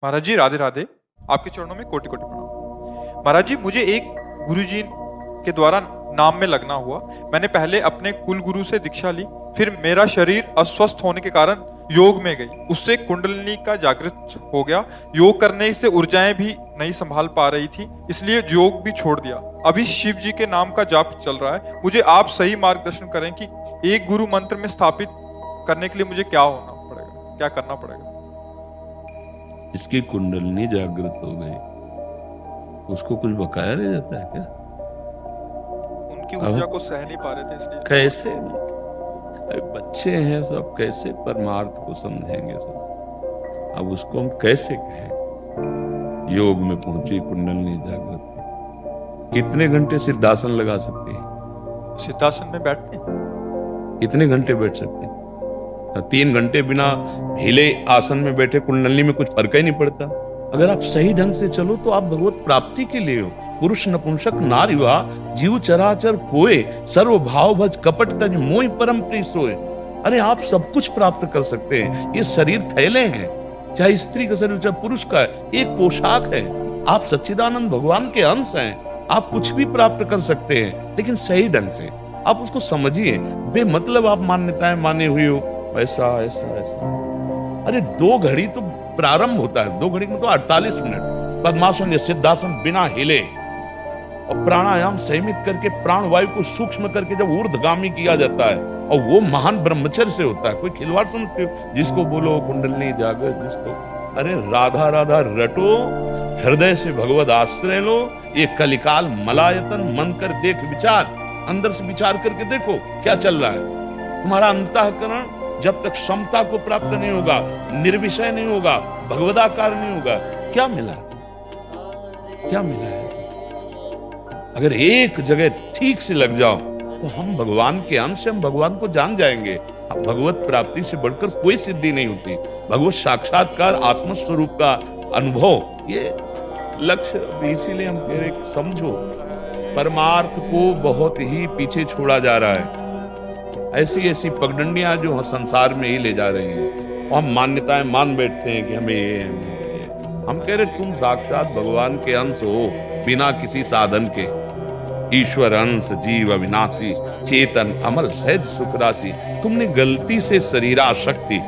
महाराज जी राधे राधे। आपके चरणों में कोटि कोटि प्रणाम। महाराज जी मुझे एक गुरुजी के द्वारा नाम में लगना हुआ। मैंने पहले अपने कुल गुरु से दीक्षा ली, फिर मेरा शरीर अस्वस्थ होने के कारण योग में गई, उससे कुंडलिनी का जागृत हो गया। योग करने से ऊर्जाएं भी नहीं संभाल पा रही थी, इसलिए योग भी छोड़ दिया। अभी शिव जी के नाम का जाप चल रहा है। मुझे आप सही मार्गदर्शन करें कि एक गुरु मंत्र में स्थापित करने के लिए मुझे क्या होना पड़ेगा, क्या करना पड़ेगा। इसकी कुंडलिनी जागृत हो गई, उसको कुछ बकाया रह जाता है क्या? उनकी ऊर्जा को सह नहीं पा रहे थे इसलिए। कैसे? अरे बच्चे हैं सब, कैसे परमार्थ को समझेंगे सब? अब उसको हम कैसे कहें? योग में पहुंची, कुंडलिनी जागृत। कितने घंटे सिद्धासन लगा सकते हैं? सिद्धासन में बैठते हैं। कितने घंटे बैठ सकते हैं? 3 घंटे बिना हिले आसन में बैठे कुंडलिनी में कुछ फर्क ही नहीं पड़ता। अगर आप सही ढंग से चलो तो आप भगवत प्राप्ति के लिए हो। पुरुष नपुंसक नार युवा जीव चराचर कोय, सर्व भाव भज कपट तज मोहि परम प्रिय सोय। अरे आप सब कुछ प्राप्त कर सकते हैं। ये शरीर थैले हैं, चाहे स्त्री का शरीर चाहे पुरुष का है, एक पोशाक है। आप सच्चिदानंद भगवान के अंश हैं। आप कुछ भी प्राप्त कर सकते हैं, लेकिन सही ढंग से आप उसको समझिए। बेमतलब आप मान्यताएं माने हुए हो, ऐसा ऐसा ऐसा। अरे 2 घड़ी तो प्रारंभ होता है, 2 घड़ी में तो 48 मिनट पद्मासन या सिद्धासन बिना हिले और प्राणायाम संयमित करके प्राण वायु को सूक्ष्म करके जब ऊर्ध्वगामी किया जाता है, और वो महान ब्रह्मचर्य से होता है। कोई खिलवाड़ समझते हो? जिसको बोलो कुंडलिनी जागृत, जिसको अरे राधा राधा रटो, हृदय से भगवत आश्रय लो। ये कलिकाल मलायतन, मन कर देख विचार, अंदर से विचार करके देखो क्या चल रहा है। तुम्हारा अंतःकरण जब तक क्षमता को प्राप्त नहीं होगा, निर्विषय नहीं होगा, भगवदाकार नहीं होगा, क्या मिला? क्या मिला है? अगर एक जगह ठीक से लग जाओ तो हम भगवान के अंश, हम भगवान को जान जाएंगे। अब भगवत प्राप्ति से बढ़कर कोई सिद्धि नहीं होती। भगवत साक्षात्कार, आत्मस्वरूप का अनुभव, ये लक्ष्य। इसीलिए हम कह रहे समझो, परमार्थ को बहुत ही पीछे छोड़ा जा रहा है। ऐसी ऐसी पगडंडियां जो संसार में ही ले जा रही हैं, और हम मान्यताएं मान बैठते हैं कि हमें ये। हम कह रहे तुम साक्षात भगवान के अंश हो, बिना किसी साधन के। ईश्वर अंश जीव अविनाशी, चेतन अमल सहज सुख राशि। तुमने गलती से शरीरासक्ति,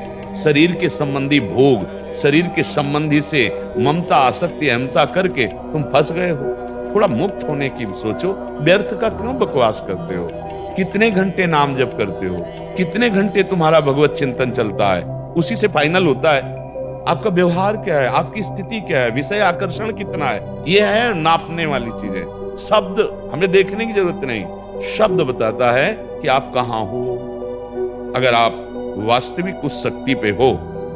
शरीर के संबंधी भोग, शरीर के संबंधी से ममता आसक्ति अहमता करके तुम फंस गए हो। थोड़ा मुक्त होने की भी सोचो। व्यर्थ का क्यों बकवास करते हो? कितने घंटे नाम जप करते हो? कितने घंटे तुम्हारा भगवत चिंतन चलता है? उसी से फाइनल होता है आपका व्यवहार क्या है, आपकी स्थिति क्या है, विषय आकर्षण कितना है। ये है नापने वाली चीजें। शब्द हमें देखने की जरूरत नहीं, शब्द बताता है कि आप कहां हो। अगर आप वास्तविक उस शक्ति पे हो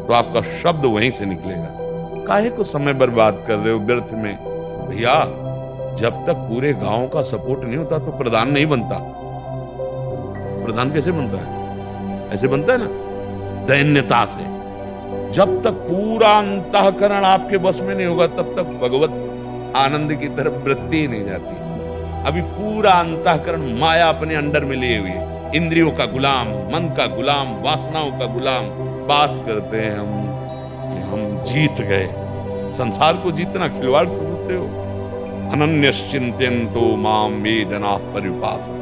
तो आपका शब्द वहीं से निकलेगा। काहे को समय बर्बाद कर रहे हो व्यर्थ में? भैया जब तक पूरे गांव का सपोर्ट नहीं होता तो प्रधान नहीं बनता। प्रधान कैसे बनता है? ऐसे बनता है ना, दैन्यता से। जब तक पूरा अंतःकरण आपके बस में नहीं होगा तब तक भगवत आनंद की तरफ वृत्ति ही नहीं जाती। अभी पूरा अंतःकरण माया अपने अंडर में लिए हुए, इंद्रियों का गुलाम, मन का गुलाम, वासनाओं का गुलाम। बात करते हैं हम कि हम जीत गए। संसार को जीतना खिलवाड़ समझते हो? अनन्यश्चिंत्यन्तो माम मे जनाः पर्युपासते।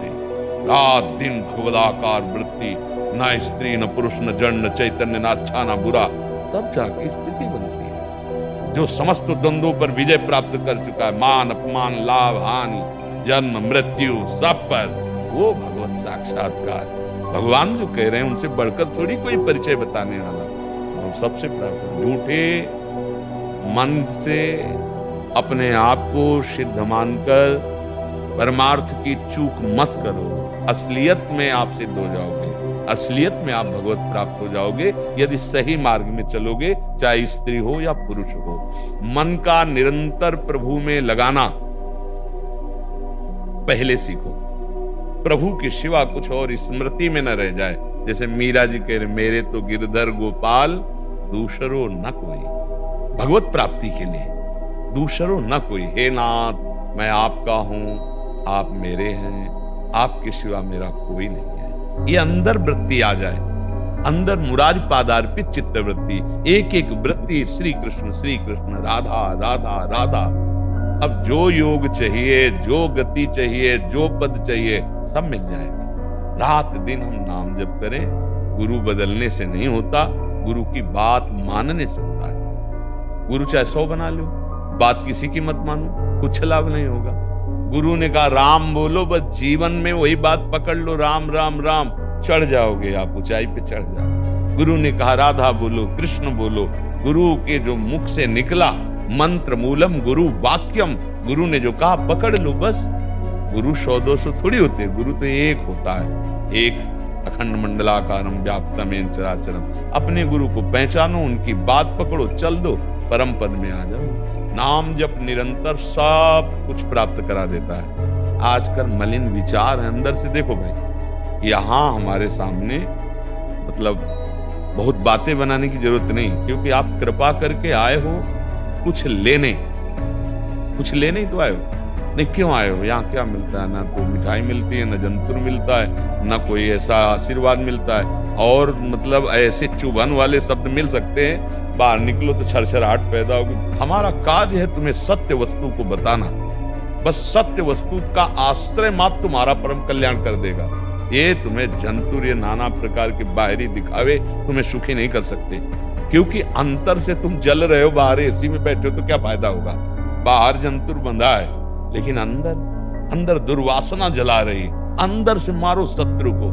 रात दिन भगवदाकार वृत्ति, न स्त्री न पुरुष न जड़ न चैतन्य न अच्छा न बुरा, तब जाके स्थिति बनती है। जो समस्त द्वंद्वों पर विजय प्राप्त कर चुका है, मान अपमान लाभ हानि जन्म मृत्यु सब पर, वो भगवत साक्षात्कार। भगवान जो कह रहे हैं उनसे बढ़कर थोड़ी कोई परिचय बताने वाला। हम सबसे प्राप्त झूठे मन से अपने आप को सिद्ध मानकर परमार्थ की चूक मत करो। असलियत में आप सिद्ध हो जाओगे, असलियत में आप भगवत प्राप्त हो जाओगे यदि सही मार्ग में चलोगे, चाहे स्त्री हो या पुरुष हो। मन का निरंतर प्रभु में लगाना पहले सीखो। प्रभु के सिवा कुछ और स्मृति में न रह जाए। जैसे मीरा जी कह रहे, मेरे तो गिरधर गोपाल दूसरो न कोई। भगवत प्राप्ति के लिए दूसरो न कोई। हे नाथ मैं आपका हूं, आप मेरे हैं, आपके सिवा मेरा कोई नहीं है। ये अंदर वृत्ति आ जाए अंदर मुरारी पादार्पित चित्तवृत्ति, एक एक वृत्ति श्री कृष्ण राधा राधा राधा। अब जो योग चाहिए, जो गति चाहिए, जो पद चाहिए, सब मिल जाएगा। रात दिन हम नाम जप करें। गुरु बदलने से नहीं होता, गुरु की बात मानने से होता है। गुरु चाहे 100 बना लो, बात किसी की मत मानो, कुछ लाभ नहीं होगा। गुरु ने कहा राम बोलो, बस जीवन में वही बात पकड़ लो, राम राम राम, चढ़ जाओगे, आप ऊंचाई पे चढ़ जाओ। गुरु ने कहा राधा बोलो, कृष्ण बोलो, गुरु के जो मुख से निकला मंत्र मूलम गुरु वाक्यम, गुरु ने जो कहा पकड़ लो बस। गुरु 100-200 थोड़ी होते, गुरु तो एक होता है, एक अखंड मंडलाकारम व्याप्तमेन चराचरम। अपने गुरु को पहचानो, उनकी बात पकड़ो, चल दो, परम पद में आ जाओ। नाम जप निरंतर सब कुछ प्राप्त करा देता है। आजकल मलिन विचार है अंदर से। देखो भाई, यहां हमारे सामने मतलब बहुत बातें बनाने की जरूरत नहीं, क्योंकि आप कृपा करके आए हो कुछ लेने ही तो आए हो। नहीं क्यों आए हो? यहाँ क्या मिलता है? ना तो मिठाई मिलती है, ना जंतुर मिलता है, ना कोई ऐसा आशीर्वाद मिलता है। और मतलब ऐसे चुभन वाले शब्द मिल सकते हैं, बाहर निकलो तो छरछराहट पैदा होगी। हमारा कार्य है तुम्हें सत्य वस्तु को बताना। बस सत्य वस्तु का आश्रय मात्र तुम्हारा परम कल्याण कर देगा। ये तुम्हें जंतुर, ये नाना प्रकार के बाहरी दिखावे तुम्हें सुखी नहीं कर सकते, क्योंकि अंतर से तुम जल रहे हो। बाहर एसी में बैठे हो तो क्या फायदा होगा? बाहर जंतुर बंधा है, लेकिन अंदर दुर्वासना जला रही। अंदर से मारो शत्रु को,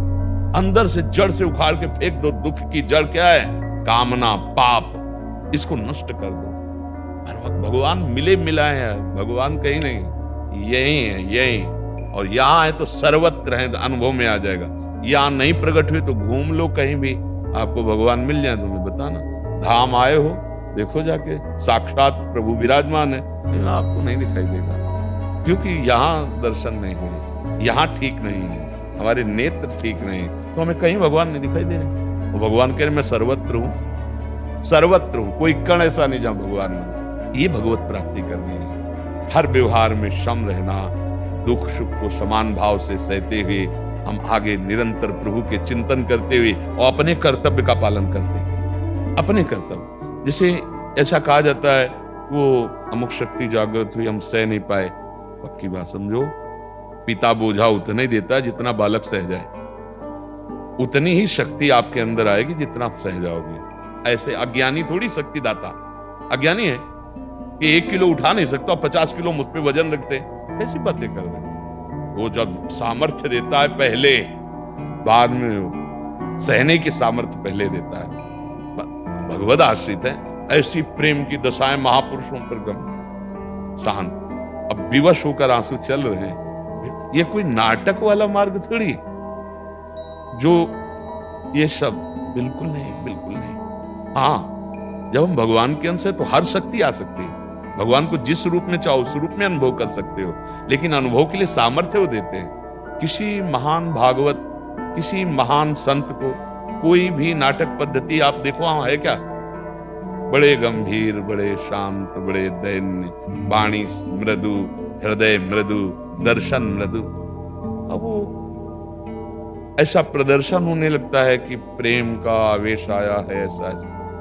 अंदर से जड़ से उखाड़ के फेंक दो। दुख की जड़ क्या है? कामना, पाप। इसको नष्ट कर दो। भगवान मिले मिलाए हैं, भगवान कहीं नहीं, यही है, यही। और यहाँ है तो सर्वत्र है, अनुभव में आ जाएगा। यहाँ नहीं प्रकट हुए तो घूम लो कहीं भी, आपको भगवान मिल जाए। तुम्हें बताना, धाम आए हो, देखो जाके, साक्षात प्रभु विराजमान है, लेकिन आपको नहीं दिखाई देगा, क्योंकि यहाँ दर्शन नहीं हुए, यहाँ ठीक नहीं है, हमारे नेत्र ठीक नहीं, तो हमें कहीं भगवान नहीं दिखाई दे रहे। वो भगवान कह रहे मैं सर्वत्र हूँ, सर्वत्र हूँ, कोई कण ऐसा नहीं जहाँ भगवान में। ये भगवत प्राप्ति करनी है। हर व्यवहार में सम रहना, दुख सुख को समान भाव से सहते हुए हम आगे निरंतर प्रभु के चिंतन करते हुए और अपने कर्तव्य का पालन करते हैं। अपने कर्तव्य, जैसे ऐसा कहा जाता है वो अमुक शक्ति जागृत हुई, हम सह नहीं पाए। पक्की बात समझो, पिता बोझा उतना ही देता है जितना बालक सह जाए। उतनी ही शक्ति आपके अंदर आएगी जितना आप सह जाओगे। ऐसे अज्ञानी थोड़ी शक्ति दाता, अज्ञानी है कि 1 किलो उठा नहीं सकता, 50 किलो मुझ पे वजन रखते, ऐसी बातें कर रहे। वो जब सामर्थ्य देता है पहले, बाद में सहने की सामर्थ्य पहले देता है। भगवद आश्रित है, ऐसी प्रेम की दशाएं महापुरुषों पर गम शांत। अब विवश होकर आंसू चल रहे हैं, ये कोई नाटक वाला मार्ग थोड़ी जो ये सब, बिल्कुल नहीं, बिल्कुल नहीं। हाँ, जब हम भगवान के अंश है तो हर शक्ति आ सकती है। भगवान को जिस रूप में चाहो उस रूप में अनुभव कर सकते हो, लेकिन अनुभव के लिए सामर्थ्य वो देते हैं। किसी महान भागवत, किसी महान संत को कोई भी नाटक पद्धति आप देखो, वहां है क्या? बड़े गंभीर, बड़े शांत, बड़े दैन्य, वाणी मृदु, हृदय मृदु, दर्शन मृदु। अब वो ऐसा प्रदर्शन होने लगता है कि प्रेम का आवेश आया है, ऐसा।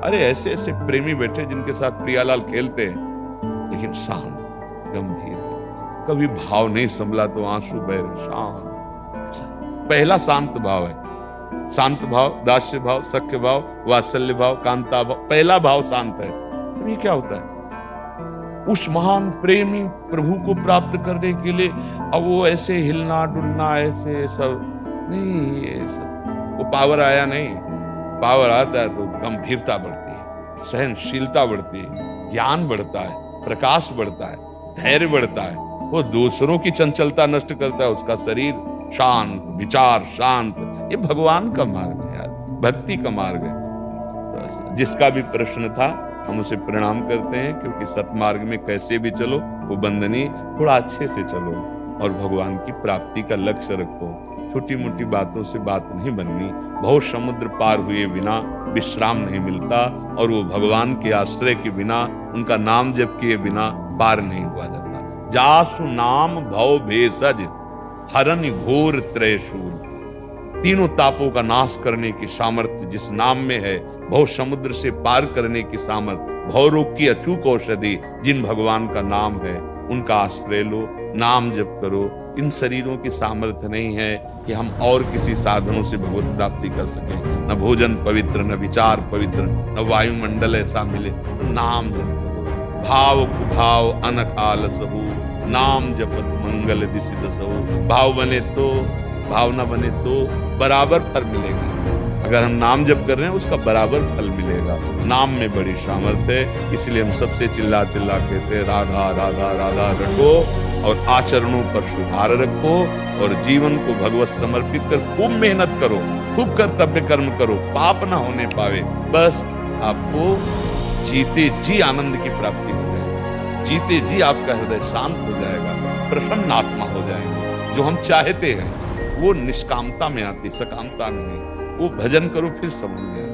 अरे ऐसे ऐसे प्रेमी बैठे जिनके साथ प्रियालाल खेलते हैं, लेकिन शांत, गंभीर, कभी भाव नहीं संभला तो आंसू बह रहे, शांत। पहला शांत भाव है, शांत भाव, दास्य भाव, सख्य भाव, वात्सल्य भाव, कांता भाव, पहला भाव शांत है। तो ये क्या होता है? उस महान प्रेमी प्रभु को प्राप्त करने के लिए अब वो ऐसे हिलना डुलना, ऐसे सब नहीं, ये सब वो पावर आया नहीं। पावर आता है तो गंभीरता बढ़ती है, सहनशीलता बढ़ती है, ज्ञान बढ़ता है, प्रकाश बढ़ता है, धैर्य बढ़ता है। वो दूसरों की चंचलता नष्ट करता है, उसका शरीर शांत, विचार शांत। ये भगवान का मार्ग है यार, भक्ति का मार्ग है। जिसका भी प्रश्न था हम उसे प्रणाम करते हैं, क्योंकि सतमार्ग में कैसे भी चलो वो बंदनी, थोड़ा अच्छे से चलो और भगवान की प्राप्ति का लक्ष्य रखो। छोटी मोटी बातों से बात नहीं बननी। बहुत समुद्र पार हुए बिना विश्राम नहीं मिलता, और वो भगवान के आश्रय के बिना, उनका नाम जप किए बिना पार नहीं हुआ जाता। जासु नाम भव भेषज हरन घोर त्रयशूल। तीनों तापों का नाश करने की सामर्थ्य जिस नाम में है, भव समुद्र से पार करने की सामर्थ्य, भवरोग की अचूक औषधि जिन भगवान का नाम है, उनका आश्रय लो, नाम जप करो। इन शरीरों की सामर्थ्य नहीं है कि हम और किसी साधनों से भगवत प्राप्ति कर सके। न भोजन पवित्र, न विचार पवित्र, न वायुमंडल ऐसा मिले। तो नाम जप करो। भाव कुभाव अनकाल सहु, नाम जपत मंगल दिसि दसहु। भाव बने तो, भाव न बने तो बराबर फल मिलेगा। अगर हम नाम जप कर रहे हैं उसका बराबर फल मिलेगा। नाम में बड़ी सामर्थ्य है, इसलिए हम सबसे चिल्ला चिल्ला कहते हैं राधा राधा राधा रखो और आचरणों पर सुधार रखो और जीवन को भगवत समर्पित कर खूब मेहनत करो, खूब कर्तव्य कर्म करो, पाप ना होने पावे। बस आपको जीते जी आनंद की प्राप्ति हो जाएगी, जीते जी आपका हृदय शांत हो जाएगा, प्रसन्न आत्मा हो जाएगी। जो हम चाहते हैं वो निष्कामता में आती, सकामता में नहीं। वो भजन करो फिर समझ में आए।